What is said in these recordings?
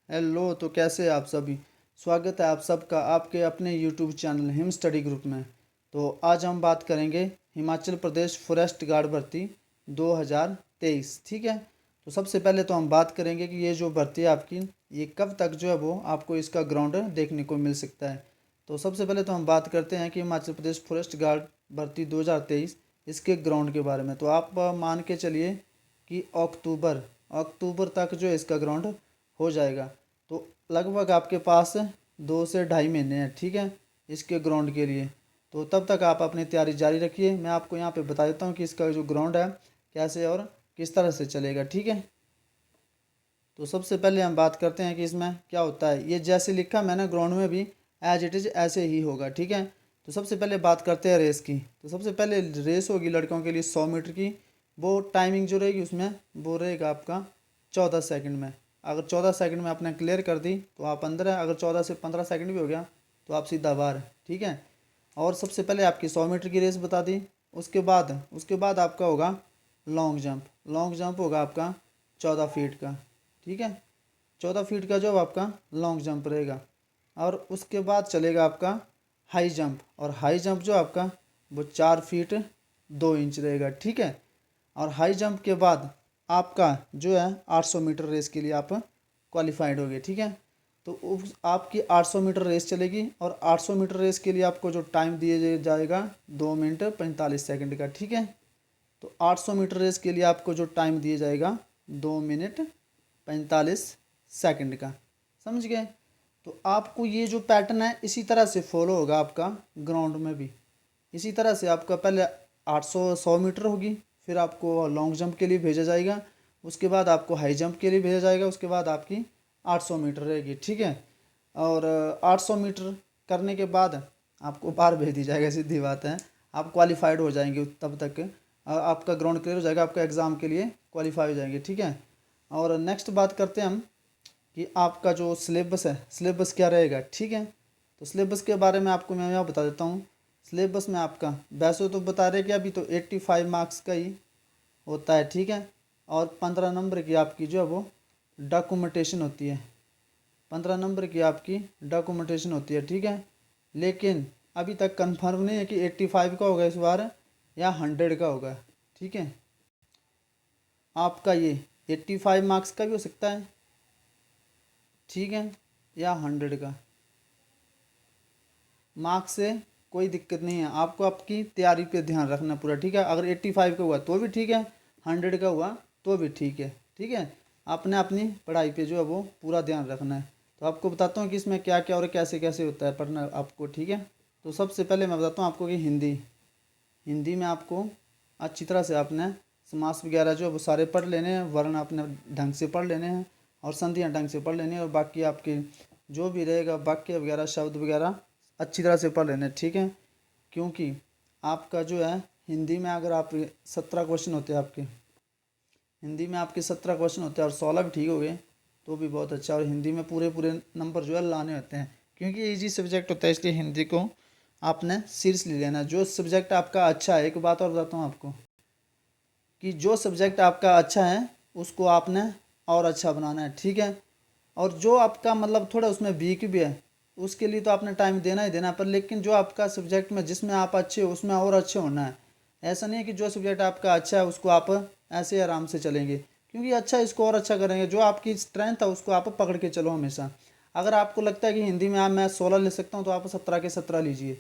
Hello. तो कैसे हैं आप सभी। स्वागत है आप सबका आपके अपने YouTube channel him study group में। तो आज हम बात करेंगे हिमाचल प्रदेश फॉरेस्ट गार्ड भर्ती 2023। ठीक है। तो सबसे पहले तो हम बात करेंगे कि ये जो भर्ती है आपकी, ये कब तक जो है वो आपको इसका ग्राउंड देखने को मिल सकता है। तो सबसे पहले तो हम बात करते हैं कि हिमाचल प्रदेश फॉरेस्ट गार्ड भर्ती 2023 इसके ग्राउंड के बारे में। तो आप मान के चलिए कि अक्टूबर अक्टूबर तक जो है इसका ग्राउंड हो जाएगा। तो लगभग आपके पास 2 से ढाई महीने हैं, ठीक है, इसके ग्राउंड के लिए। तो तब तक आप अपनी तैयारी जारी रखिए। मैं आपको यहाँ पे बता देता हूँ कि इसका जो ग्राउंड है कैसे और किस तरह से चलेगा, ठीक है। तो सबसे पहले हम बात करते हैं कि इसमें क्या होता है। ये जैसे लिखा मैंने ग्राउंड में भी एज इट इज़ ऐसे ही होगा, ठीक है। तो सबसे पहले बात करते हैं रेस की। तो सबसे पहले रेस होगी लड़कों के लिए 100 मीटर की। वो टाइमिंग जो रहेगी उसमें वो रहेगा आपका 14 सेकंड में। अगर 14 सेकंड में आपने क्लियर कर दी तो आप अंदर है। अगर 14 से 15 सेकंड भी हो गया तो आप सीधा बाहर है, ठीक है। और सबसे पहले आपकी 100 मीटर की रेस बता दी। उसके बाद आपका होगा लॉन्ग जंप। लॉन्ग जंप होगा आपका 14 फीट का, ठीक है। 14 फीट का जो आपका लॉन्ग जंप रहेगा। और उसके बाद चलेगा आपका हाई जंप। और हाई जंप जो आपका वो 4 फीट 2 इंच रहेगा, ठीक है। और हाई जंप के बाद आपका जो है 800 मीटर रेस के लिए आप क्वालिफाइड हो गए, ठीक है। तो उस आपकी 800 मीटर रेस चलेगी। और 800 मीटर रेस के लिए आपको जो टाइम दिया जाएगा 2 मिनट 45 सेकंड का, ठीक है। तो 800 मीटर रेस के लिए आपको जो टाइम दिया जाएगा 2 मिनट 45 सेकंड का, समझ गए। तो आपको ये जो पैटर्न है इसी तरह से फॉलो होगा आपका ग्राउंड में भी। इसी तरह से आपका पहले 100 मीटर होगी, फिर आपको लॉन्ग जंप के लिए भेजा जाएगा, उसके बाद आपको हाई जंप के लिए भेजा जाएगा, उसके बाद आपकी 800 मीटर रहेगी, ठीक है। और 800 मीटर करने के बाद आपको बाहर भेज दी जाएगा, सीधी बात है। आप क्वालिफाइड हो जाएंगे तब तक आपका ग्राउंड क्लियर हो जाएगा, आपका एग्ज़ाम के लिए क्वालिफाई हो जाएंगे, ठीक है। और नेक्स्ट बात करते हैं हम कि आपका जो सिलेबस है, सिलेबस क्या रहेगा, ठीक है। तो सिलेबस के बारे में आपको मैं यहाँ बता देता हूँ। सिलेबस में आपका वैसे तो बता रहे कि अभी तो 85 मार्क्स का ही होता है, ठीक है। और 15 नंबर की आपकी जो है वो डॉक्यूमेंटेशन होती है। 15 नंबर की आपकी डॉक्यूमेंटेशन होती है, ठीक है। लेकिन अभी तक कंफर्म नहीं है कि 85 का होगा इस बार या 100 का होगा, ठीक है। आपका ये 85 मार्क्स का भी हो सकता है, ठीक है, या 100 का। मार्क्स से कोई दिक्कत नहीं है, आपको आपकी तैयारी पे ध्यान रखना पूरा, ठीक है। अगर 85 का हुआ तो भी ठीक है, 100 का हुआ तो भी ठीक है, ठीक है। आपने अपनी पढ़ाई पे जो है वो पूरा ध्यान रखना है। तो आपको बताता हूँ कि इसमें क्या क्या और कैसे कैसे होता है पढ़ना आपको, ठीक है। तो सबसे पहले मैं बताता हूँ आपको कि हिंदी हिंदी में आपको अच्छी तरह से आपने समास वगैरह जो है वो सारे पढ़ लेने हैं, वर्ण आपने ढंग से पढ़ लेने हैं, और संधियाँ ढंग से पढ़ लेनी है। और बाकी आपके जो भी रहेगा वाक्य वगैरह शब्द वगैरह अच्छी तरह से पढ़ लेने, ठीक है। क्योंकि आपका जो है हिंदी में अगर आप 17 क्वेश्चन होते हैं आपके, हिंदी में आपके 17 क्वेश्चन होते हैं और 16 भी ठीक हो गए तो भी बहुत अच्छा। और हिंदी में पूरे पूरे नंबर जो है लाने होते हैं, क्योंकि इजी सब्जेक्ट होता है, इसलिए हिंदी को आपने सीरियसली लेना। जो सब्जेक्ट आपका अच्छा है, एक बात और बताता हूँ आपको कि जो सब्जेक्ट आपका अच्छा है उसको आपने और अच्छा बनाना है, ठीक है। और जो आपका मतलब थोड़ा उसमें वीक भी है उसके लिए तो आपने टाइम देना ही देना है, पर लेकिन जो आपका सब्जेक्ट में जिसमें आप अच्छे हो उसमें और अच्छे होना है। ऐसा नहीं है कि जो सब्जेक्ट आपका अच्छा है उसको आप ऐसे आराम से चलेंगे, क्योंकि अच्छा इसको और अच्छा करेंगे। जो आपकी स्ट्रेंथ है उसको आप पकड़ के चलो हमेशा। अगर आपको लगता है कि हिंदी में आप मैं 16 ले सकता हूँ तो आप 17 के 17 लीजिए,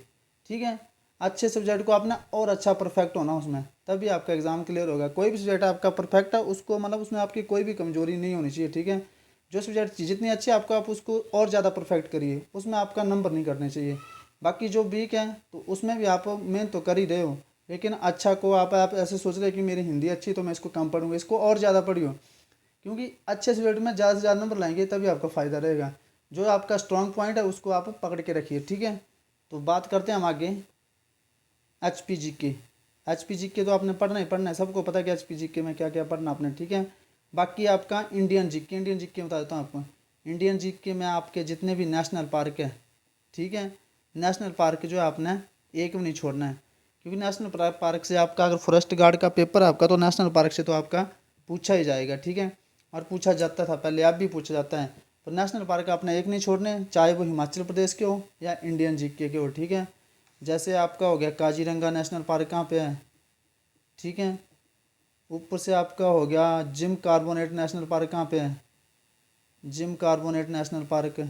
ठीक है। अच्छे सब्जेक्ट को आपने और अच्छा परफेक्ट होना उसमें, तभी आपका एग्ज़ाम क्लियर होगा। कोई भी सब्जेक्ट आपका परफेक्ट है उसको मतलब उसमें आपकी कोई भी कमजोरी नहीं होनी चाहिए, ठीक है। जो सब्जेक्ट जितनी अच्छी है आपको आप उसको और ज़्यादा परफेक्ट करिए, उसमें आपका नंबर नहीं करने चाहिए। बाकी जो वीक है तो उसमें भी आप मेहनत तो कर ही रहे हो, लेकिन अच्छा को आप ऐसे सोच रहे कि मेरी हिंदी अच्छी तो मैं इसको कम पढ़ूंगा, इसको और ज़्यादा पढ़ियो। क्योंकि अच्छे सब्जेक्ट में ज़्यादा से ज़्यादा नंबर लाएंगे तभी आपका फ़ायदा रहेगा। जो आपका स्ट्रॉन्ग पॉइंट है उसको आप पकड़ के रखिए, ठीक है। तो बात करते हैं हम आगे HPGK। HPGK तो आपने पढ़ना ही पढ़ना है, सबको पता है कि HPGK में क्या क्या पढ़ना आपने, ठीक है। बाकी आपका इंडियन जीके बता देता हूँ आपको। इंडियन जीके में आपके जितने भी नेशनल पार्क है, ठीक है, नेशनल पार्क जो है आपने एक भी नहीं छोड़ना है। क्योंकि नेशनल पार्क से आपका अगर फॉरेस्ट गार्ड का पेपर है आपका तो नेशनल पार्क से तो आपका पूछा ही जाएगा, ठीक है। और पूछा जाता था पहले, अब भी पूछा जाता है। पर नेशनल पार्क आपने एक नहीं छोड़ने, चाहे वो हिमाचल प्रदेश के हो या इंडियन जीके के हो, ठीक है। जैसे आपका हो गया काजीरंगा नेशनल पार्क कहाँ पे है, ठीक है। ऊपर से आपका हो गया जिम कार्बोनेट नेशनल पार्क कहाँ पे है, जिम कार्बोनेट नेशनल पार्क,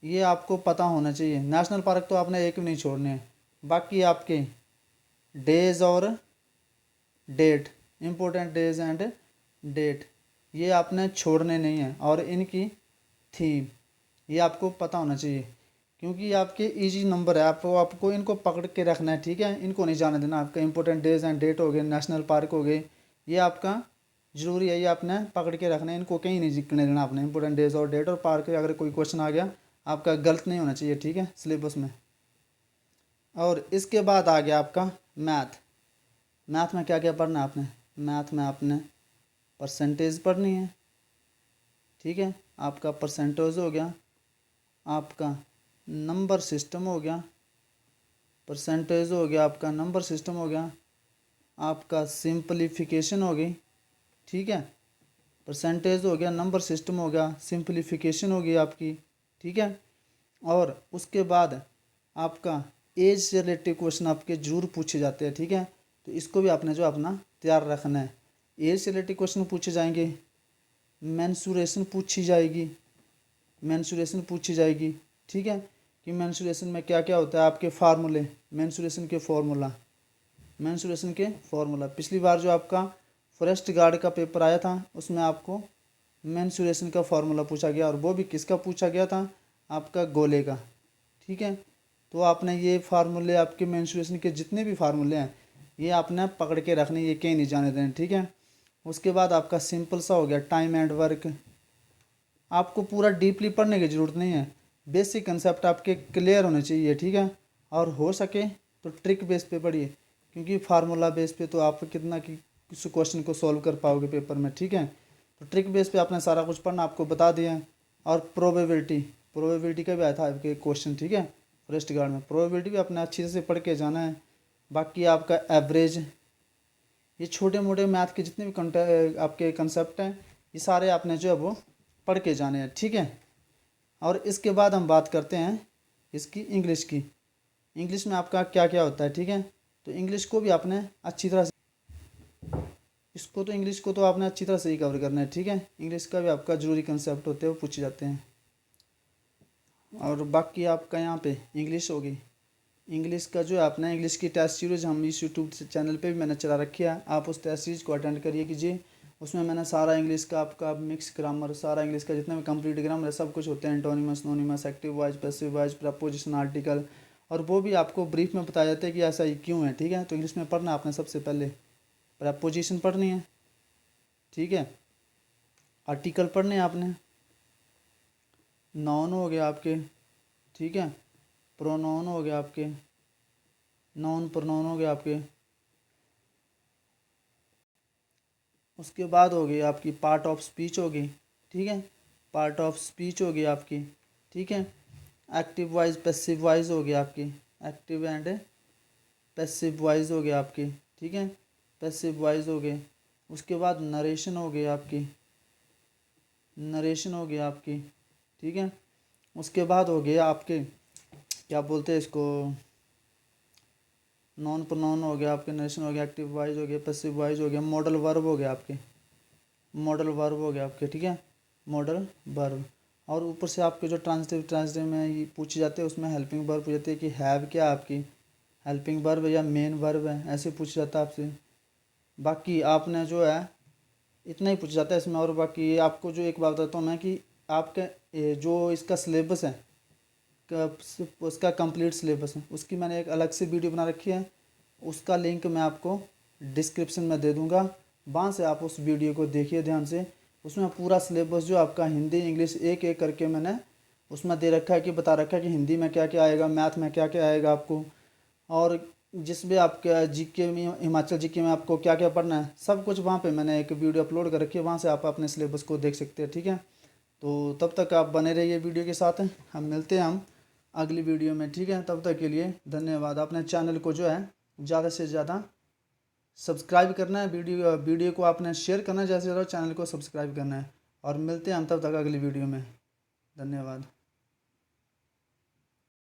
ये आपको पता होना चाहिए। नेशनल पार्क तो आपने एक भी नहीं छोड़ने हैं। बाकी आपके डेज और date, important days and date, ये आपने छोड़ने नहीं हैं। और इनकी थीम ये आपको पता होना चाहिए, क्योंकि ये आपके इजी नंबर है, आपको इनको पकड़ के रखना है, ठीक है। इनको नहीं जाने देना। आपका इंपॉर्टेंट डेज एंड डेट हो गए, नेशनल पार्क हो गए, ये आपका ज़रूरी है, ये आपने पकड़ के रखना है, इनको कहीं नहीं जिक्ने देना आपने। इंपॉर्टेंट डेज और डेट और पार्क, अगर कोई क्वेश्चन आ गया आपका गलत नहीं होना चाहिए, ठीक है, सिलेबस में। और इसके बाद आ गया आपका मैथ। मैथ में क्या क्या पढ़ना है आपने, मैथ में आपने परसेंटेज पढ़नी है, ठीक है। आपका परसेंटेज हो गया, आपका नंबर सिस्टम हो गया, परसेंटेज हो गया, आपका नंबर सिस्टम हो गया, आपका सिंपलीफिकेशन हो गई, ठीक है। परसेंटेज हो गया, नंबर सिस्टम हो गया, सिंपलीफिकेशन हो गई आपकी, ठीक है। और उसके बाद आपका एज से रिलेटेड क्वेश्चन आपके जरूर पूछे जाते हैं, ठीक है। तो इसको भी आपने जो अपना तैयार रखना है। एज से रिलेटेड क्वेश्चन पूछे जाएंगे, मेंसुरेशन पूछी जाएगी, मेंसुरेशन पूछी जाएगी, ठीक है, कि मेंसुरेशन में क्या क्या होता है, आपके फार्मूले, मेंसुरेशन के फार्मूला, मेंसुरेशन के फार्मूला। पिछली बार जो आपका फॉरेस्ट गार्ड का पेपर आया था उसमें आपको मेंसुरेशन का फार्मूला पूछा गया, और वो भी किसका पूछा गया था, आपका गोले का, ठीक है। तो आपने ये फार्मूले, आपके मेंसुरेशन के जितने भी फार्मूले हैं ये आपने पकड़ के रखने, ये कहीं नहीं जाने देने, ठीक है। उसके बाद आपका सिंपल सा हो गया टाइम एंड वर्क। आपको पूरा डीपली पढ़ने की ज़रूरत नहीं है, बेसिक कंसेप्ट आपके क्लियर होने चाहिए, ठीक है। और हो सके तो ट्रिक बेस पे पढ़िए, क्योंकि फार्मूला बेस पे तो आप कितना कि उस क्वेश्चन को सॉल्व कर पाओगे पेपर में, ठीक है। तो ट्रिक बेस पे आपने सारा कुछ पढ़ना, आपको बता दिया। और प्रोबेबिलिटी का भी आया था आपके क्वेश्चन, ठीक है। फॉरेस्ट गार्ड में प्रोबेबिलिटी भी आपने अच्छी से पढ़ के जाना है। बाकी आपका एवरेज, ये छोटे मोटे मैथ के जितने भी आपके कंसेप्ट हैं ये सारे आपने जो है वो पढ़ के जाने हैं, ठीक है। और इसके बाद हम बात करते हैं इसकी इंग्लिश की। इंग्लिश में आपका क्या क्या होता है, ठीक है। तो इंग्लिश को भी आपने अच्छी तरह से, इंग्लिश को तो आपने अच्छी तरह से ही कवर करना है, ठीक है। इंग्लिश का भी आपका जरूरी कंसेप्ट होते हैं वो पूछे जाते हैं। और बाकी आपका यहाँ पे इंग्लिश होगी, इंग्लिश का जो है अपना इंग्लिश की टेस्ट सीरीज़ हम इस यूट्यूब चैनल पे भी मैंने चला रखी है, आप उस टेस्ट सीरीज़ को अटेंड करिए कीजिए। उसमें मैंने सारा इंग्लिश का आपका मिक्स ग्रामर, सारा इंग्लिश का जितना भी कंप्लीट ग्रामर है सब कुछ होते हैं, antonyms, synonyms, active voice, passive voice, preposition, article, और वो भी आपको ब्रीफ में बताया जाता है कि ऐसा ही क्यों है, ठीक है। तो इंग्लिश में पढ़ना आपने सबसे पहले प्रपोजिशन पढ़नी है, ठीक है। आर्टिकल पढ़ने हैं आपने, नाउन हो गया आपके, ठीक है, प्रोनाउन हो गया आपके, नाउन प्रोनाउन हो गया आपके। उसके बाद हो गई आपकी पार्ट ऑफ स्पीच होगी, ठीक है, पार्ट ऑफ स्पीच होगी आपकी, ठीक है। एक्टिव वॉइस, पैसिव वॉइस हो गया आपकी, एक्टिव एंड पैसिव वॉइस हो गया आपकी, ठीक है, पैसिव वॉइस हो गए। उसके बाद नरेशन हो गई आपकी, नरेशन हो गया आपकी, ठीक है। उसके बाद हो गया आपके क्या बोलते हैं इसको, नॉन प्रोनाउन हो गया आपके, नरेशन हो गया, एक्टिव वॉइस हो गया, पैसिव वॉइस हो गया, मॉडल वर्ब हो गया आपके, मॉडल वर्ब हो गया आपके, ठीक है, मॉडल वर्ब। और ऊपर से आपके जो ट्रांसलेटिव में ये पूछे जाते हैं उसमें हेल्पिंग वर्ब पूछ जाती है कि हैव क्या आपकी हेल्पिंग वर्ब है या मेन वर्ब है, ऐसे पूछ जाता है आपसे। बाकी आपने जो है इतना ही पूछा जाता है इसमें। और बाकी आपको जो एक बात बताता हूँ मैं कि आपके जो इसका सिलेबस है उसका कंप्लीट सिलेबस है, उसकी मैंने एक अलग से वीडियो बना रखी है, उसका लिंक मैं आपको डिस्क्रिप्शन में दे दूँगा, वहाँ से आप उस वीडियो को देखिए ध्यान से। उसमें पूरा सिलेबस जो आपका हिंदी इंग्लिश एक एक करके मैंने उसमें दे रखा है, कि बता रखा है कि हिंदी में क्या क्या आएगा, मैथ में क्या क्या आएगा आपको, और जिस भी आपके जीके में, हिमाचल जीके में आपको क्या क्या पढ़ना है, सब कुछ वहाँ पे मैंने एक वीडियो अपलोड कर रखी है, वहाँ से आप अपने सिलेबस को देख सकते हैं, ठीक है। तो तब तक आप बने रहिए वीडियो के साथ, हम मिलते हैं अगली वीडियो में, ठीक है। तब तक के लिए धन्यवाद। अपने चैनल को जो है ज़्यादा से ज़्यादा सब्सक्राइब करना है, वीडियो को आपने शेयर करना है, ज़्यादा से ज़्यादा चैनल को सब्सक्राइब करना है। और मिलते हैं हम तब तक अगली वीडियो में। धन्यवाद।